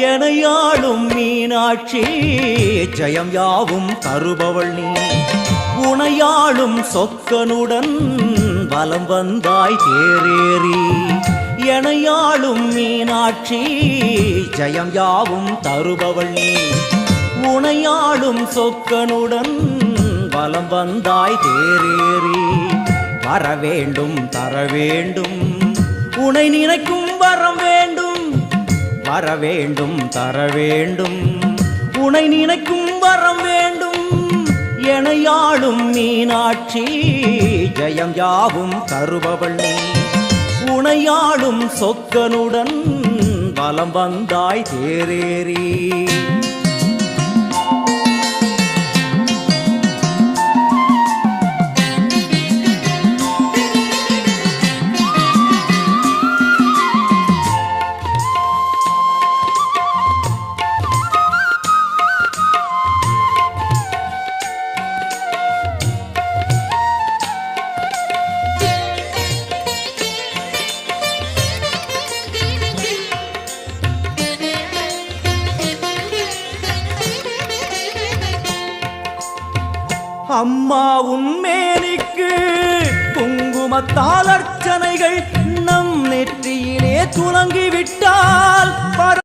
எனையாளும் மீனாட்சி ஜெயம் யாவும் தருபவள் நீ உனையாளும் சொக்கனுடன் வலம் வந்தாய் தேரேறி எனையாளும் மீனாட்சி ஜெயம் யாவும் தருபவள் நீ உனையாளும் சொக்கனுடன் வலம் வந்தாய் தேரேறி வரவேண்டும் தரவேண்டும் உனை நினைக்கும் வரம் வேண்டும் வரவேண்டும் தரவேண்டும் உனை நினைக்கும் வரம் வேண்டும் எனையாளும் மீனாட்சி ஜெயம் யாவும் தருபவள் நீ உனையாளும் சொக்கனுடன் வலம் வந்தாய் தேரேறி அம்மா உன்மேனிக்கு குங்குமத்தால் அர்ச்சனைகள் நம் நெற்றியிலே துலங்கிவிட்டால் பர